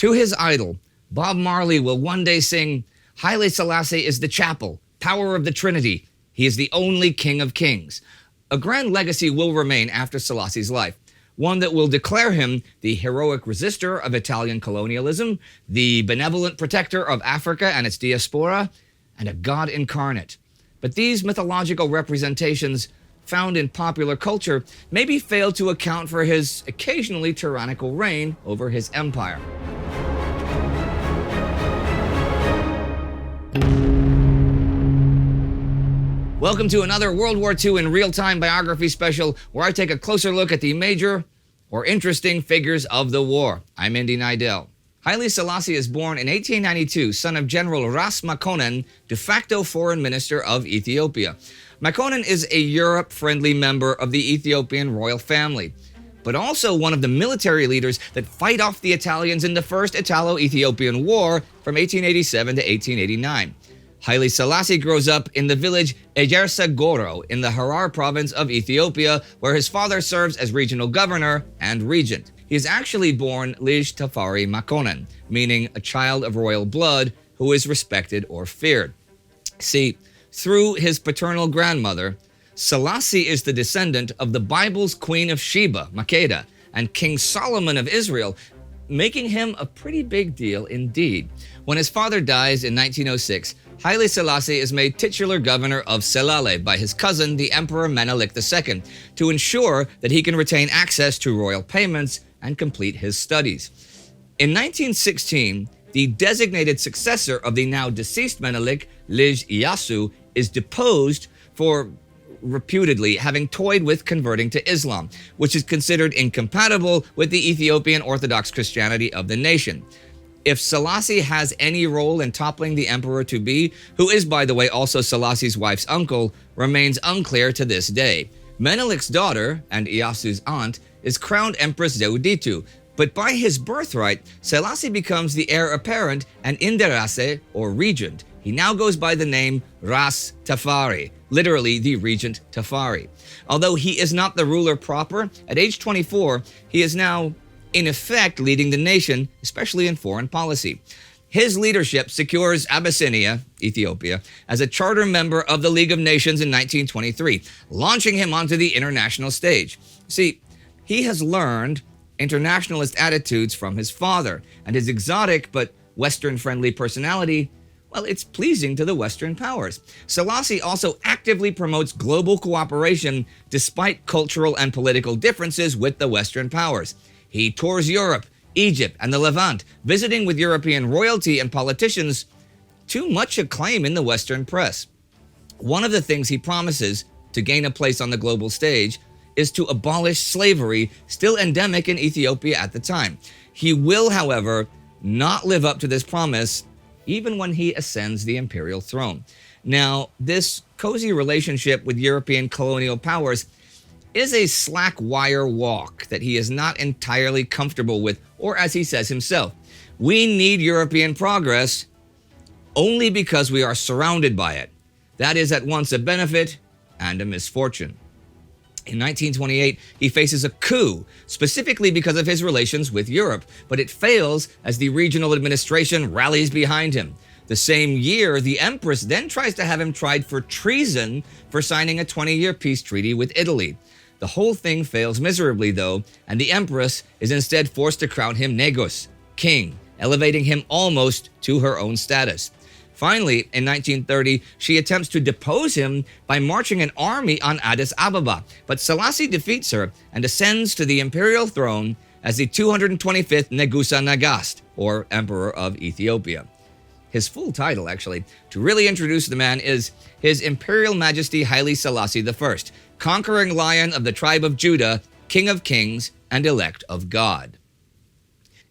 To his idol, Bob Marley will one day sing, Haile Selassie is the chapel, power of the Trinity. He is the only King of Kings. A grand legacy will remain after Selassie's life, one that will declare him the heroic resistor of Italian colonialism, the benevolent protector of Africa and its diaspora, and a god incarnate. But these mythological representations found in popular culture maybe fail to account for his occasionally tyrannical reign over his empire. Welcome to another World War II in real-time biography special where I take a closer look at the major or interesting figures of the war. I'm Indy Neidell. Haile Selassie is born in 1892, son of General Ras Makonnen, de facto foreign minister of Ethiopia. Makonnen is a Europe-friendly member of the Ethiopian royal family, but also one of the military leaders that fight off the Italians in the First Italo-Ethiopian War from 1887 to 1889. Haile Selassie grows up in the village Ejersa Goro in the Harar province of Ethiopia, where his father serves as regional governor and regent. He is actually born Lij Tafari Makonnen, meaning a child of royal blood who is respected or feared. See, through his paternal grandmother, Selassie is the descendant of the Bible's Queen of Sheba, Makeda, and King Solomon of Israel, making him a pretty big deal indeed. When his father dies in 1906, Haile Selassie is made titular governor of Selale by his cousin, the Emperor Menelik II, to ensure that he can retain access to royal payments and complete his studies. In 1916, the designated successor of the now deceased Menelik, Lij Iyasu, is deposed for reputedly having toyed with converting to Islam, which is considered incompatible with the Ethiopian Orthodox Christianity of the nation. If Selassie has any role in toppling the emperor-to-be, who is, by the way, also Selassie's wife's uncle, remains unclear to this day. Menelik's daughter, and Iyasu's aunt, is crowned Empress Zewditu, but by his birthright, Selassie becomes the heir apparent and Inderase, or regent. He now goes by the name Ras Tafari, literally the Regent Tafari. Although he is not the ruler proper, at age 24, he is now in effect leading the nation, especially in foreign policy. His leadership secures Abyssinia, Ethiopia, as a charter member of the League of Nations in 1923, launching him onto the international stage. See, he has learned internationalist attitudes from his father, and his exotic but Western-friendly personality, well, it's pleasing to the Western powers. Selassie also actively promotes global cooperation despite cultural and political differences with the Western powers. He tours Europe, Egypt, and the Levant, visiting with European royalty and politicians to much acclaim in the Western press. One of the things he promises to gain a place on the global stage is to abolish slavery, still endemic in Ethiopia at the time. He will, however, not live up to this promise even when he ascends the imperial throne. Now, this cozy relationship with European colonial powers is a slack wire walk that he is not entirely comfortable with, or as he says himself, we need European progress only because we are surrounded by it. That is at once a benefit and a misfortune. In 1928, he faces a coup, specifically because of his relations with Europe, but it fails as the regional administration rallies behind him. The same year, the Empress then tries to have him tried for treason for signing a 20-year peace treaty with Italy. The whole thing fails miserably, though, and the Empress is instead forced to crown him Negus, king, elevating him almost to her own status. Finally, in 1930, she attempts to depose him by marching an army on Addis Ababa, but Selassie defeats her and ascends to the imperial throne as the 225th Negusa Nagast, or Emperor of Ethiopia. His full title, actually, to really introduce the man, is His Imperial Majesty Haile Selassie I, conquering lion of the tribe of Judah, King of Kings, and elect of God.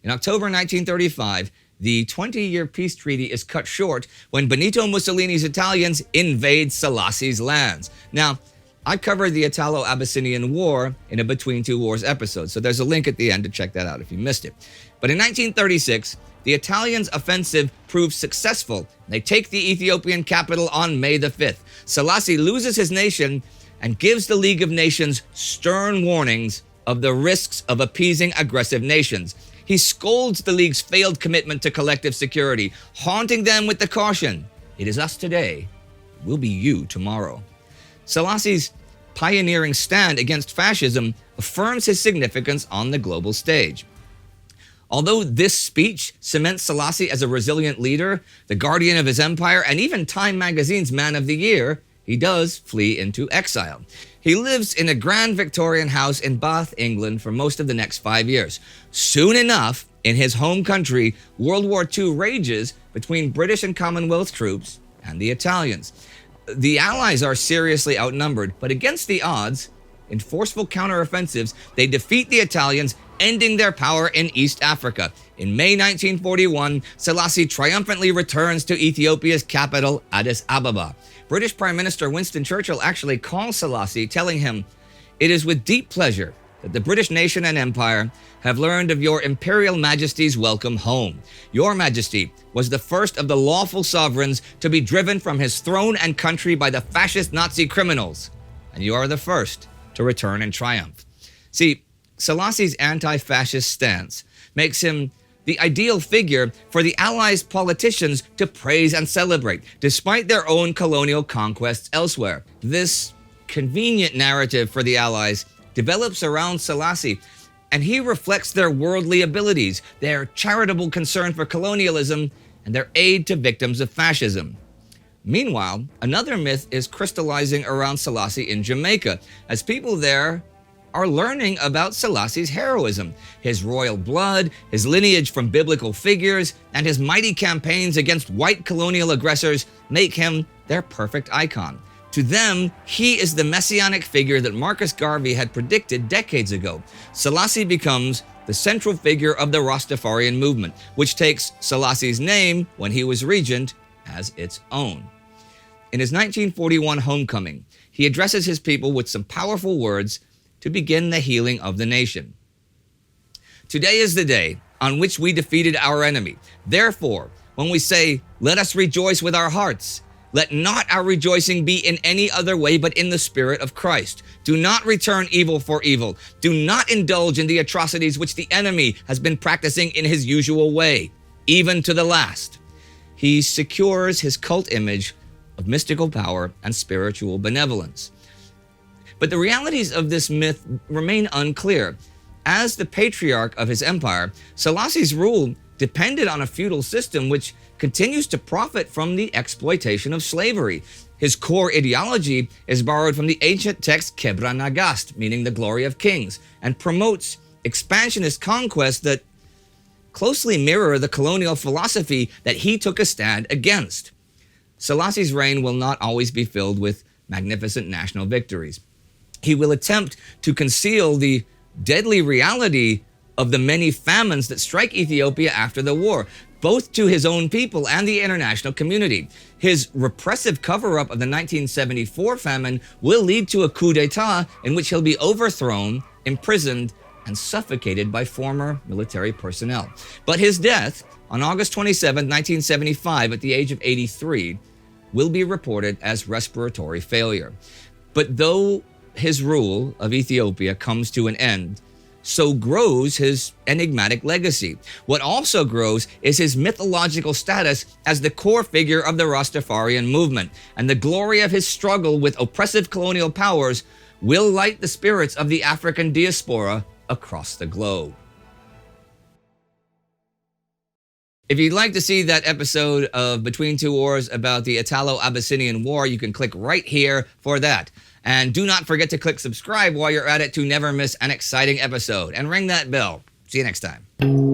In October 1935, the 20-year peace treaty is cut short when Benito Mussolini's Italians invade Selassie's lands. Now, I covered the Italo-Abyssinian War in a Between Two Wars episode, so there's a link at the end to check that out if you missed it. But in 1936, the Italians' offensive proves successful. They take the Ethiopian capital on May the 5th. Selassie loses his nation and gives the League of Nations stern warnings of the risks of appeasing aggressive nations. He scolds the League's failed commitment to collective security, haunting them with the caution, "It is us today, will be you tomorrow." Selassie's pioneering stand against fascism affirms his significance on the global stage. Although this speech cements Selassie as a resilient leader, the guardian of his empire, and even Time magazine's Man of the Year, he does flee into exile. He lives in a grand Victorian house in Bath, England for most of the next 5 years. Soon enough, in his home country, World War II rages between British and Commonwealth troops and the Italians. The Allies are seriously outnumbered, but against the odds, in forceful counteroffensives, they defeat the Italians, ending their power in East Africa. In May 1941, Selassie triumphantly returns to Ethiopia's capital, Addis Ababa. British Prime Minister Winston Churchill actually calls Selassie, telling him, "It is with deep pleasure that the British nation and empire have learned of your Imperial Majesty's welcome home. Your Majesty was the first of the lawful sovereigns to be driven from his throne and country by the fascist Nazi criminals, and you are the first to return in triumph." See, Selassie's anti-fascist stance makes him the ideal figure for the Allies' politicians to praise and celebrate, despite their own colonial conquests elsewhere. This convenient narrative for the Allies develops around Selassie, and he reflects their worldly abilities, their charitable concern for colonialism, and their aid to victims of fascism. Meanwhile, another myth is crystallizing around Selassie in Jamaica, as people there are learning about Selassie's heroism, his royal blood, his lineage from biblical figures, and his mighty campaigns against white colonial aggressors make him their perfect icon. To them, he is the messianic figure that Marcus Garvey had predicted decades ago. Selassie becomes the central figure of the Rastafarian movement, which takes Selassie's name when he was regent as its own. In his 1941 homecoming, he addresses his people with some powerful words to begin the healing of the nation. "Today is the day on which we defeated our enemy. Therefore, when we say, 'Let us rejoice with our hearts,' let not our rejoicing be in any other way but in the Spirit of Christ. Do not return evil for evil. Do not indulge in the atrocities which the enemy has been practicing in his usual way, even to the last." He secures his cult image of mystical power and spiritual benevolence. But the realities of this myth remain unclear. As the patriarch of his empire, Selassie's rule depended on a feudal system which continues to profit from the exploitation of slavery. His core ideology is borrowed from the ancient text Kebra Nagast, meaning the glory of kings, and promotes expansionist conquests that closely mirror the colonial philosophy that he took a stand against. Selassie's reign will not always be filled with magnificent national victories. He will attempt to conceal the deadly reality of the many famines that strike Ethiopia after the war, both to his own people and the international community. His repressive cover-up of the 1974 famine will lead to a coup d'etat in which he'll be overthrown, imprisoned, and suffocated by former military personnel. But his death, on August 27, 1975, at the age of 83, will be reported as respiratory failure. But though his rule of Ethiopia comes to an end, so grows his enigmatic legacy. What also grows is his mythological status as the core figure of the Rastafarian movement, and the glory of his struggle with oppressive colonial powers will light the spirits of the African diaspora across the globe. If you'd like to see that episode of Between Two Wars about the Italo-Abyssinian War, you can click right here for that. And do not forget to click subscribe while you're at it to never miss an exciting episode. And ring that bell. See you next time.